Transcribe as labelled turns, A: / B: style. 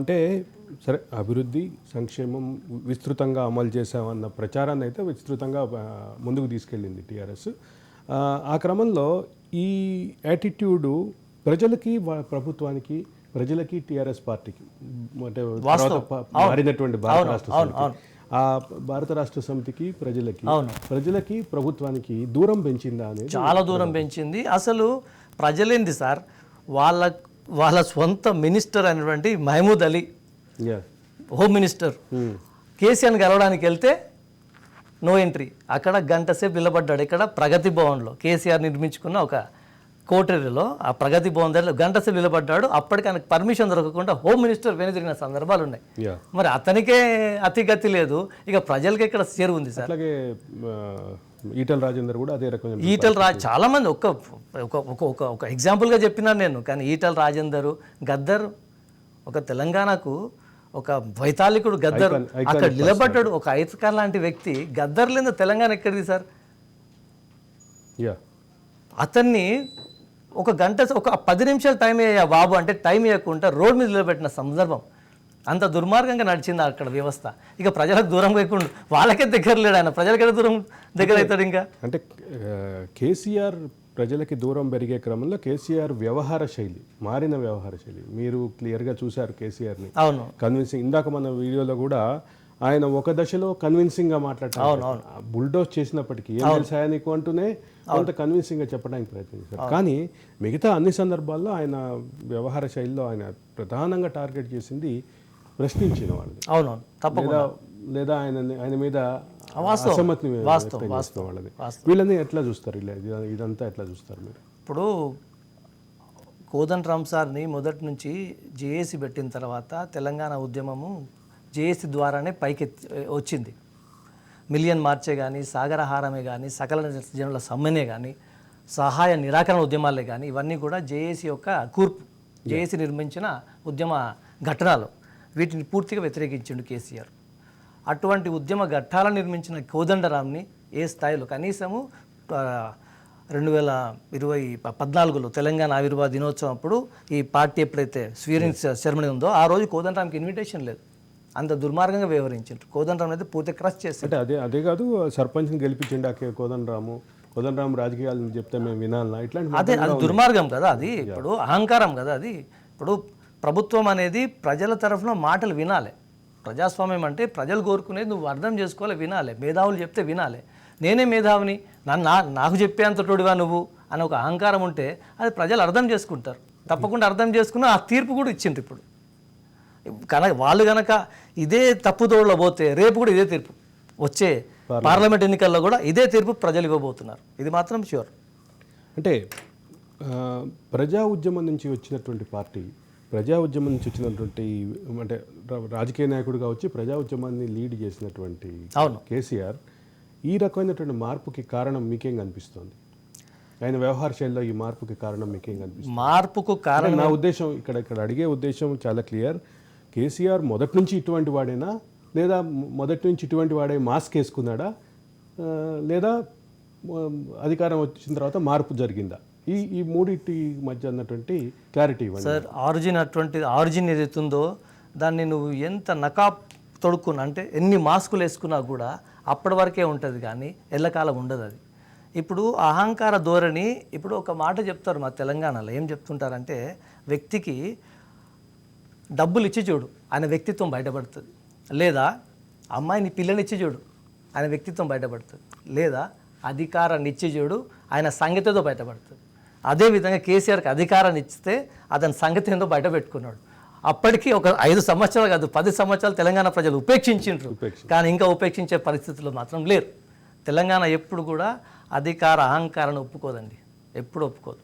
A: అంటే సరే అభివృద్ధి సంక్షేమం విస్తృతంగా అమలు చేశామన్న ప్రచారాన్ని అయితే విస్తృతంగా ముందుకు తీసుకెళ్ళింది టీఆర్ఎస్. ఆ క్రమంలో ఈ యాటిట్యూడు ప్రజలకి ప్రభుత్వానికి ప్రజలకి టీఆర్ఎస్ పార్టీకి అంటే మారినటువంటి భారత రాష్ట్ర సమితి ఆ భారత రాష్ట్ర సమితికి ప్రజలకి ప్రభుత్వానికి దూరం పెంచిందా అనేది
B: చాలా దూరం పెంచింది. అసలు ప్రజలేంది సార్, వాళ్ళ సొంత మినిస్టర్ అయినటువంటి మహమూద్ అలీ హోమ్ మినిస్టర్ కేసీఆర్ కలవడానికి వెళ్తే నో ఎంట్రీ. అక్కడ గంట సేపు నిలబడ్డాడు. ఇక్కడ ప్రగతి భవన్లో కేసీఆర్ నిర్మించుకున్న ఒక కోటరీలో ఆ ప్రగతి భవన్ దగ్గర గంట సేపు నిలబడ్డాడు. అప్పటికి ఆయనకు పర్మిషన్ దొరకకుండా హోమ్ మినిస్టర్ వెను తిరిగిన సందర్భాలు ఉన్నాయి. మరి అతనికే అతిగతి లేదు, ఇక ప్రజలకి ఇక్కడ చేరు ఉంది సార్.
A: అలాగే ఈటల రాజేందర్ కూడా అదే రకమైన
B: చాలా మంది ఒక ఎగ్జాంపుల్గా చెప్పినాను నేను. కానీ ఈటల రాజేందర్ గద్దర్ ఒక తెలంగాణకు ఒక వైతాళికుడు గద్దర్ అక్కడ నిలబడ్డాడు. ఒక ఐతకార్ లాంటి వ్యక్తి గద్దర్ లేదా తెలంగాణ ఎక్కడిది సార్? అతన్ని ఒక గంట ఒక 10 నిమిషాలు టైం అయ్యా బాబు అంటే టైం ఇవ్వకుండా రోడ్ మీద నిలబెట్టిన సందర్భం. అంత దుర్మార్గంగా నడిచింది అక్కడ వ్యవస్థ. ఇక ప్రజలకు దూరం లేకుండా వాళ్ళకే దగ్గర లేడు ఆయన, ప్రజలకే దూరం దగ్గర అవుతాడు. ఇంకా అంటే
A: కేసీఆర్ ప్రజలకి దూరం పెరిగే క్రమంలో కేసీఆర్ వ్యవహార శైలి మారిన వ్యవహార శైలి మీరు క్లియర్గా చూశారు. కేసీఆర్ని
B: అవును
A: కన్విన్సింగ్, ఇందాక మన వీడియోలో కూడా ఆయన ఒక దశలో కన్విన్సింగ్గా మాట్లాడతారు. బుల్డోస్ చేసినప్పటికీ ఏం తెలుసా నీకు అంటూనే కొంత కన్విన్సింగ్గా చెప్పడానికి ప్రయత్నించారు. కానీ మిగతా అన్ని సందర్భాల్లో ఆయన వ్యవహార శైలిలో ఆయన ప్రధానంగా టార్గెట్ చేసింది ప్రశ్నించిన వాళ్ళని.
B: అవునవును తప్పకుండా.
A: లేదా ఆయన మీద అసమ్మతిని వ్యక్తం చేస్తున్న వాళ్ళని. వీళ్ళని ఎట్లా చూస్తారు? ఇదంతా ఎట్లా చూస్తారు మీరు?
B: ఇప్పుడు కోదండరామ్ సార్ని మొదటి నుంచి జేఏసీ పెట్టిన తర్వాత తెలంగాణ ఉద్యమము జేఏసీ ద్వారానే పైకి వచ్చింది. మిలియన్ మార్చే కానీ, సాగరహారమే కానీ, సకల జనుల సమ్మెనే కానీ, సహాయ నిరాకరణ ఉద్యమాలే కానీ, ఇవన్నీ కూడా జేఏసీ యొక్క కూర్పు, జేఏసీ నిర్మించిన ఉద్యమ ఘటనలు. వీటిని పూర్తిగా వ్యతిరేకించిండు కేసీఆర్. అటువంటి ఉద్యమ ఘట్టాలను నిర్మించిన కోదండరాంని ఏ స్థాయిలో కనీసము 2014లో తెలంగాణ ఆవిర్భావ దినోత్సవం అప్పుడు ఈ పార్టీ ఎప్పుడైతే స్వీరింగ్ సెరమనీ ఉందో ఆ రోజు కోదండరాంకి ఇన్విటేషన్ లేదు. అంత దుర్మార్గంగా వ్యవహరించారు. కోదండరాం అయితే పూర్తి క్రష్ చేస్తారు.
A: అంటే అదే కాదు, సర్పంచ్ని గెలిపించండి కోదండరాం రాజకీయాలను చెప్తే మేము వినాలన్నా ఇట్లాంటి
B: అదే అది దుర్మార్గం కదా. అది ఇప్పుడు అహంకారం కదా. అది ఇప్పుడు ప్రభుత్వం అనేది ప్రజల తరఫున మాటలు వినాలి. ప్రజాస్వామ్యం అంటే ప్రజలు కోరుకునేది నువ్వు అర్థం చేసుకోవాలి, వినాలి. మేధావులు చెప్తే వినాలి. నేనే మేధావిని, నాకు చెప్పేంత తోడుగా నువ్వు అని ఒక అహంకారం ఉంటే అది ప్రజలు అర్థం చేసుకుంటారు. తప్పకుండా అర్థం చేసుకున్న ఆ తీర్పు కూడా ఇచ్చిండ్రు. ఇప్పుడు వాళ్ళు కనుక ఇదే తప్పుదోడులో పోతే రేపు కూడా ఇదే తీర్పు, వచ్చే పార్లమెంట్ ఎన్నికల్లో కూడా ఇదే తీర్పు ప్రజలు ఇవ్వబోతున్నారు. ఇది మాత్రం ష్యూర్.
A: అంటే ప్రజా ఉద్యమం నుంచి వచ్చినటువంటి పార్టీ, ప్రజా ఉద్యమం నుంచి వచ్చినటువంటి అంటే రాజకీయ నాయకుడిగా వచ్చి ప్రజా ఉద్యమాన్ని లీడ్ చేసినటువంటి కేసీఆర్ ఈ రకమైనటువంటి మార్పుకి కారణం మీకేం కనిపిస్తుంది? ఆయన వ్యవహార శైలిలో ఈ మార్పుకి కారణం మీకేం కనిపిస్తుంది?
B: మార్పుకు కారణం
A: నా ఉద్దేశం ఇక్కడ అడిగే ఉద్దేశం చాలా క్లియర్. కేసీఆర్ మొదటి నుంచి ఇటువంటి వాడేనా, లేదా మొదటి నుంచి ఇటువంటి వాడే మాస్క్ వేసుకున్నాడా, లేదా అధికారం వచ్చిన తర్వాత మార్పు జరిగిందా? ఈ మూడింటి మధ్య అన్నటువంటి క్లారిటీ ఇవ్వండి
B: సార్. ఆరిజిన్ ఏదైతుందో దాన్ని నువ్వు ఎంత నకాబ్ తొడుక్కున్నా అంటే ఎన్ని మాస్కులు వేసుకున్నా కూడా అప్పటి వరకే ఉంటుంది, కానీ ఎల్లకాలం ఉండదు అది. ఇప్పుడు అహంకార ధోరణి. ఇప్పుడు ఒక మాట చెప్తారు మా తెలంగాణలో, ఏం చెప్తుంటారంటే వ్యక్తికి డబ్బులు ఇచ్చి చూడు ఆయన వ్యక్తిత్వం బయటపడుతుంది, లేదా అమ్మాయిని పిల్లనిచ్చి చూడు ఆయన వ్యక్తిత్వం బయటపడుతుంది, లేదా అధికారాన్ని ఇచ్చి చూడు ఆయన సంగతితో బయటపడుతుంది. అదేవిధంగా కేసీఆర్కి అధికారాన్ని ఇస్తే అతని సంగతి ఏందో బయట పెట్టుకున్నాడు. అప్పటికి ఒక 5 సంవత్సరాలు కాదు 10 సంవత్సరాలు తెలంగాణ ప్రజలు ఉపేక్షించిండ్రు, కానీ ఇంకా ఉపేక్షించే పరిస్థితుల్లో మాత్రం లేరు. తెలంగాణ ఎప్పుడు కూడా అధికార అహంకారాన్ని ఒప్పుకోదండి, ఎప్పుడు ఒప్పుకోదు.